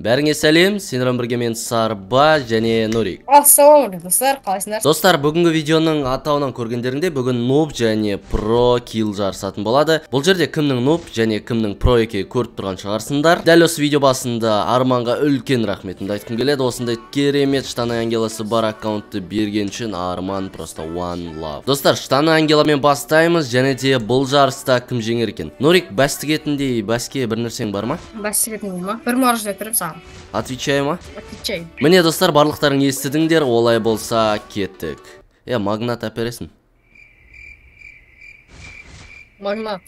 Бәріңе сәлем, сендермен бірге мен Сарба және Нурик. Ассалаумағалейкум достар, қалайсыңдар? Достар, бүгінгі видеоның атауынан көргендеріңде бүгін нуб және про килл жарысатын болады. Бұл жерде кімнің нуб және кімнің про екенін көріп тұрған шығарсыңдар. Дәл осы видео басында Арманға үлкен рахметімді айтқым келеді. Осындай керемет штаны ангеласы бар аккаунтты берген үшін Арман просто one love. Достар, штаны ангеламен бастаймыз және де бұл жарыста кім жеңер екен? Нурик, бәстігетіндей бәске бір нәрсең бар ма? Бәстігетіндей ма? Бір морж беріп саған. Отвечаю ма? Отвечай. Міне достар, барлықтарың естідіңдер, олай болса кеттік. Магнат әпересің. Магнат.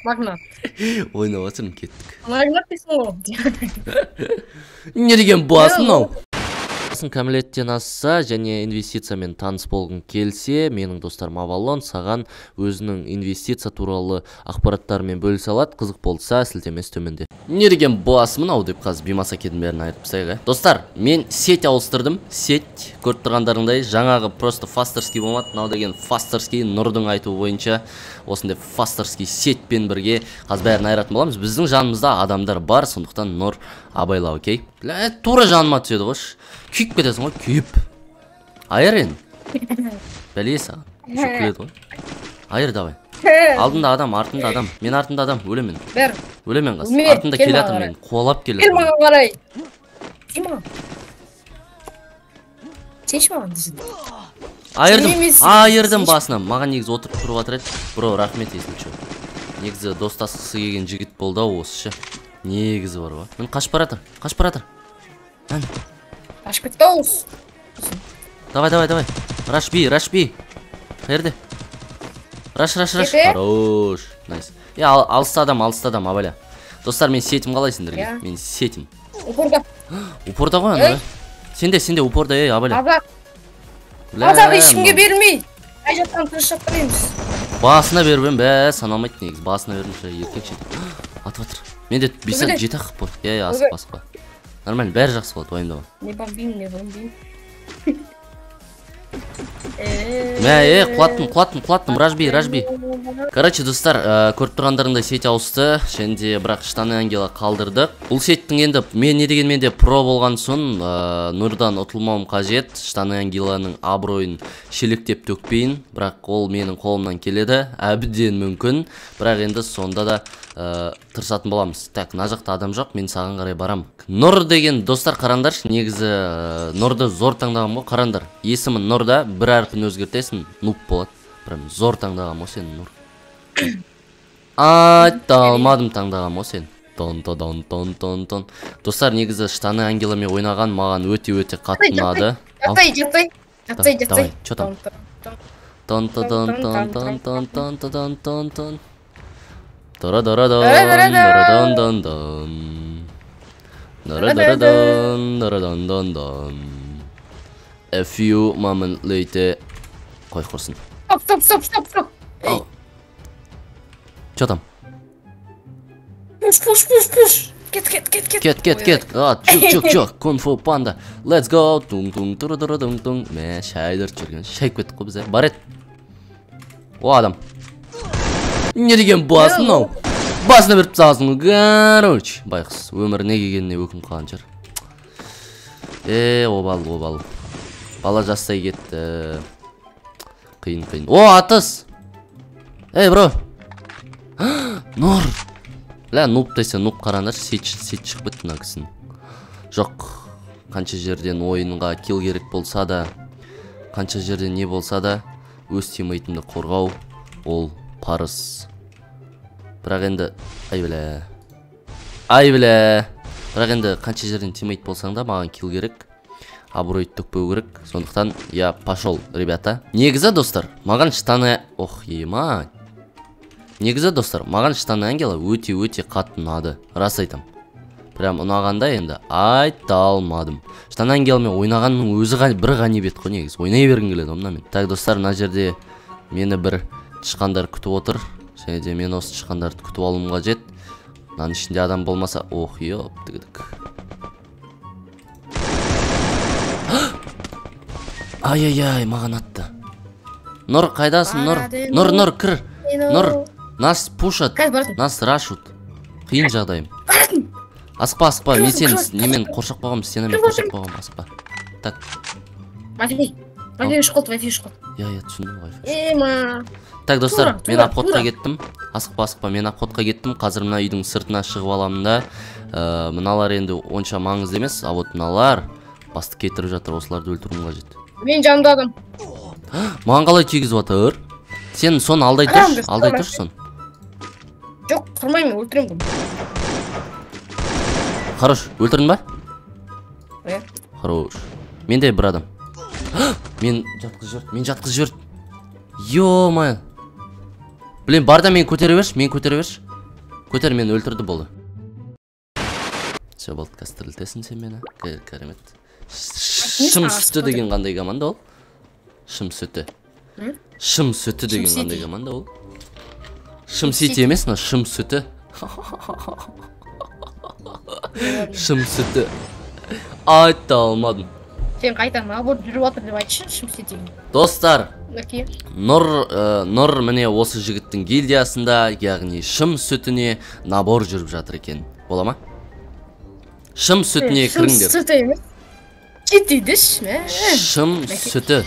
Магнат. Ойнап отырмын, кеттік. Магнат дейсің ғой. Не деген басын ау? Кәмелеттен асса және инвестициямен таныс болғың келсе, менің достарым Авалон саған өзінің инвестиция туралы ақпараттарымен бөлісе алады. Қызық болса, сілтемесі төменде. Не деген басымын ау деп қазір бимаса кетін бәрін айырып тастайық. Достар, мен сеть ауыстырдым. Сеть көріп тұрғандарыңдай жаңағы просто фастерский болмады. Мынау деген фастерский, Нұрдың айтуы бойынша осындай фастерский сетьпен бірге қазір бәрін айыратын боламыз. Біздің жанымызда адамдар бар, сондықтан Нұр абайла, окей? Тура жаныма түседі ғой. Күйіп кетесің ғой, күйіп. Айыр енді. Бәле саған. Жүкіледі ғой. Айыр давай. Алдында адам, артында адам. Мен артында адам, өлемен. Бәр. Өлемен қас. Артында келатыр мен. Қуалап келатыр. Кел маған қарай. Кел маған. Сенші маған десін. Айырдым басынан. Маған негізі отырып тұрып атыр еді. Бро, рахмет есілші. Негізі достасқысы келген жігіт болды осы ше. Негізі бар ғой. Мен қашып баратыр. Қашып кетті ауыз. Давай. Рашби. Қайырды? Раш. Хорош. Найс. Алысты адам, абаля. Достар, мен сетім қалай сендерге? Мен сетім. Упорда. Упорда ғой ана. Сенде упорда, абаля. Азағы ешкімге бермей. Ай жаттан тұрыш жаттан еміз. Басына бербен, саналмайды негіз. Басына бердім, еркек шет. Атып атыр. Менде 5 жеті ақып бол. Асып ба. Нормально, бәрі жақсы болады, уайымдама. Не бомбим. Құлаттым, Ражби. Короче, достар, көріп тұрғандарыңдай сеть ауысты, және бірақ штаны ангела қалдырдық. Бұл сеттің енді, мен не деген менде про болған соң, Нұрдан ұтылмауым қажет, штаны ангеланың абыройын шелектеп төкпейін, бірақ ол менің қолымнан келеді, әбден мүмкін, бірақ енді сонда да тырысатын боламыз. Так, мына жақта адам жоқ, мен саған қарай барам. Нұр деген достар қараңдаршы, негізі Нұрды зор таңдағам ғой, қараңдар. Есімін Нұрда бір әрпін өзгертесің, нуб болады. Прям зор таңдағам ғой сен, Нұр. Айта алмадым таңдағам ғой сен. Тон. Достар, негізі штаны ангеламен ойнаған маған өте қатты ұнады. Жаттай. Давай, чё там? A few moments later. Қой құрсын. Стоп. Чё там? Пуш. Кет. Чук. Кунг-фу панда. Let's go. Тун. Мә, шайдыр жүрген. Шайып кеттік қой бізде. Бар ет. О, адам. Не деген басын ау? Басына беріп тасың, короче. Байқыз, өмір не кегеніне өкім қалған жер. Обал. Бала жастай кетті. Қиын. О, атыс! Бро! Нұр! Нуб десе, нуб қарандар, сет шығып бітті мына кісін. Жоқ, қанша жерден ойынға кил керек болса да, қанша жерден не болса да, өз тимейтімді қорғау, ол парыз. Бірақ енді, бірақ енді қанша жерден тимейт болсаң да, маған кил керек, абыройды төкпеу керек. Сондықтан, пошел, ребята. Негізі достар, маған штаны, негізі достар, маған штаны ангела өте қатты ұнады. Рас айтам. Прям ұнағанда енді айта алмадым. Штаны ангеламен ойнағанның өзі бір ғанибет қой негіз. Ойнай бергім келеді онымен. Так, достар, мына жерде мені бір тышқандар күтіп отыр. Және де мен осы тышқандарды күтіп алуым қажет. Мынаның ішінде адам болмаса, тігідік. Ай, маған атты. Нұр, қайдасың, Нұр? Нұр, кір. Нұр, нас пушат, нас рашут. Қиын жағдайым. Асықпа, мен сен немен қоршап қойғам, стенамен қоршап қойғам, асықпа. Так. Вафи шқот. Я, түсіндім ғой. Так, достар, мен обходқа кеттім. Асықпа, мен обходқа кеттім. Қазір мына үйдің сыртына шығып аламын да. Мыналар енді онша маңызды емес, а вот мыналар басты кетіріп жатыр, осыларды өлтіруім қажет. Мен жанымда адам. Маған қалай тигізіп жатыр? Сен соны алдай тұршы сон. Жоқ, тұрмаймын, өлтірем бұл. Хорош, өлтірдің ба? Иә. Хорош. Менде бір адам. Мен жатқыз жіберді. Ё-май. Блин, барда мен көтере берші. Көтер, мен өлтірді болды. Все, болды, қазір тірілтесің сен мені. Кәрімет. Шым сүті деген қандай команда ол? Шым сүті деген қандай команда ол? Шым сети емес, но шым сүті. Шым сүті. Айта алмадым. Сен қайтаң, аборт жүріп атыр деп айтшы, шым сети. Достар, Нұр міне осы жігіттің гильдиясында, яғни шым сүтіне набор жүріп жатыр екен. Бола ма? Шым сүтіне кіріңдер. Шым сүті емес. Кетейдіш, шым сүті.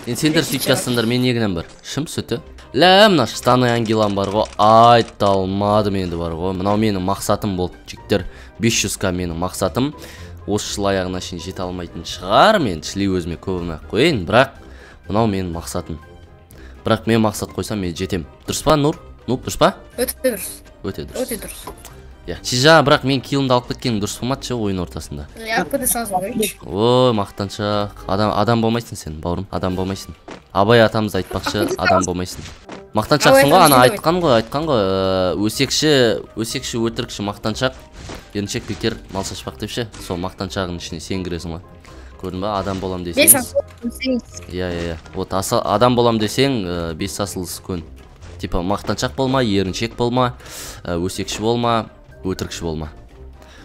Сендер сөйтіп жазсаңдар, мен негінен бар. Шым сүті. Мына штаны ангелам бар ғой, айта алмадым енді бар ғой. Мынау менің мақсатым болды, жігіттер. 500к менің мақсатым. Осы жыл аяғына шейін жете алмайтын шығар, мен шілей өзіме көбімек қойын, бірақ мынау менің мақсатым. Бірақ мен мақсат қойсам, мен жетем. Дұрыс па, Нұр? Дұрыс па? Өте дұрыс. Сижа, бірақ мен килімді алып кеткенің дұрыс болмады ойын ортасында. Ой, мақтаншақ. Адам болмайсың сен, бауырым, адам болмайсың. Абай атамыз айтпақшы, адам болмайсың. Мақтаншақсың ғой, ана айтқан ғой, өсекші, өтірікші, мақтаншақ. Еріншек бекер мал шашпақ депші, сол мақтаншағың ішіне сен кіресің ба? Көрдің ба, адам болам десеңіз. Иә. Вот адам болам десең, бес сасылыс көн. Типа мақтаншақ болма, еріншек болма, өсекші болма, өтірікші болма.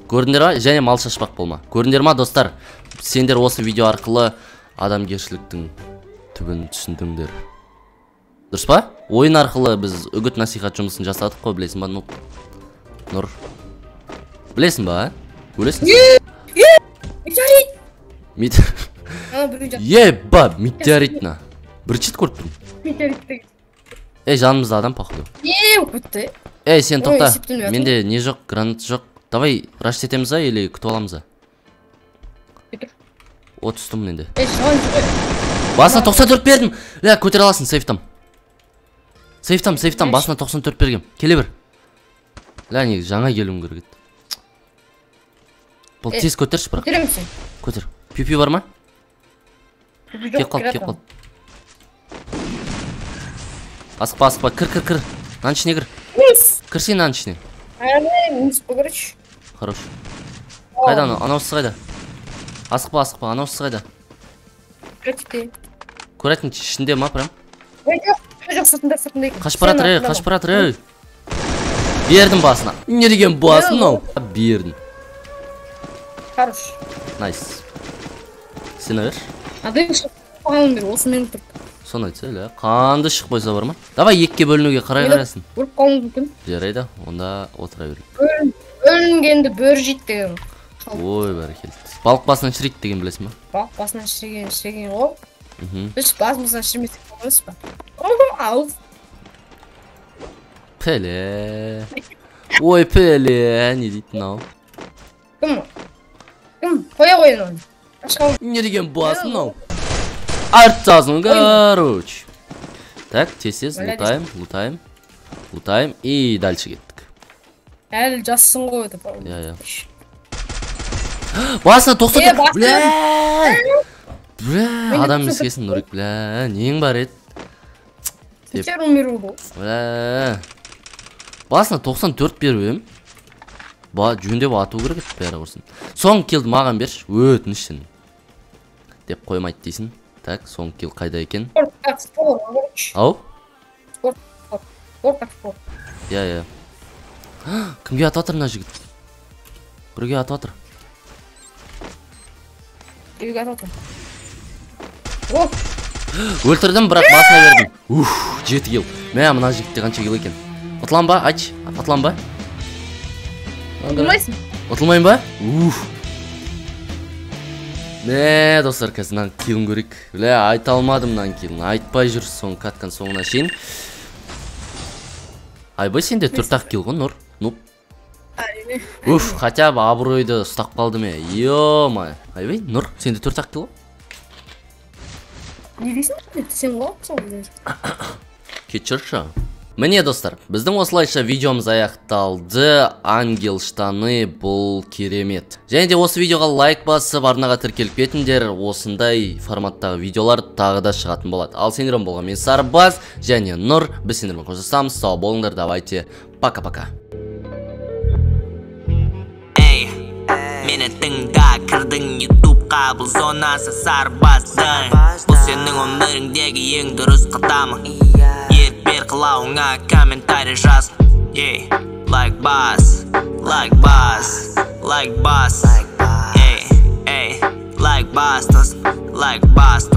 Көрдіңдер ма? Және мал шашпақ болма. Көрдіңдер ма, достар? Сендер осы видео арқылы адамгершіліктің түбін түсіндіңдер. Дұрыс па? Ойын арқылы біз үгіт насихат жұмысын жасадық қой, білесің ба, Нұр? Білесің ба? Өлесің? Метеорит! Еба, метеоритна. Бір чет көріп тұрмын. Метеорит. Жанымызда адам пақылы. Өтті. Сен тоқта, менде не жоқ, гранат жоқ. Давай раш етеміз а, или күтіп аламыз а? От үстім менде. Басына 94 бердім. Көтер аласың, сейфтам. Сейфтам, басына 94 бергем. Келе бір. Неге жаңа келуім керек. Бұл тез көтерші бірақ. Көтер. Пипи бар ма? Кеп қал. Асықпа, кір. Нан ішіне кір. Кір сен нан ішіне. Хорош. Қайда анаусы қайда? Асықпа, анаусы қайда? Көрәтін ішінде ма прям? Жоқ, сыртында. Қашып баратыр. Бердім басына. Не деген басын ау? Бердім. Хорош. Найс. Сен өр? Адайын шығып қоғалым бер, осы мен тұрып. Соны айтса, қанды шығып қойса бар ма? Давай екке бөлінуге қарай қарайсың. Ұрып қалуым мүмкін. Жарайды, онда отыра берейік. Бөлінгенді бөр жейді деген. Ой, бәрекелді. Балық басынан шірейді деген білесің ба? Балық басынан шіреген ғой. Біз басымыздан шірмесек болмыз ба? Ау. Пеле. Ой, пеле. Не дейтін ау? Кім? Қоя қойын оны. Не деген басын ау? Артсазын, короче. Так, тез лутаем и дальше кеттік. Әлі жассын ғой деп. Я. Басына 94. Бля, адам мескесін Нұрик, бля, нең бар ет? Кетер өміру бұл. Бля, басына 94 беруем. Жөндеп ату керек бәрі құрсын. Соң келді маған берші, өтінішін. Деп қоймайды дейсің. Так, соң кел қайда екен? Ау? Спорт. Я. Кімге атып атыр мына жігіт? Бірге атып атыр. Өлтірдім, бірақ басына бердім. 7 кил. Мә, мына жігітте қанша кил екен? Атылан ба? Айтшы, атылан ба? Ұтылмайсың? Ұтылмайын ба? Не, достар, қазір мынаны килін көрейік. Айта алмадым мынаны килін. Айтпай жүр соң каткан соңына шейін. Айбай, сенде 4-ақ кил ғой, Нұр? Әрине. Хотя бы абыройды ұстап қалды ме? Ё-май. Айбай, Нұр, сенде 4-ақ кил ғой? Не дейсің? Сен ғой? Кечірші. Міне, достар, біздің осылайша видеомыз аяқталды. Ангел штаны бұл керемет. Және де осы видеоға лайк басып, арнаға тіркеліп кетіңдер. Осындай форматтағы видеолар тағы да шығатын болады. Ал сендермен болған мен Сарбаз және Нұр. Біз сендермен қоштасамыз. Сау болыңдар, давайте. Пока-пока. Мені тыңда, кірдің ютубқа, бұл зонасы Сарбаздың. Бұл сенің өміріңдегі ең дұрыс қадамы. Ерік бер қылауыңа комментарий жаз. Like boss, like boss, like boss. Like boss, like boss,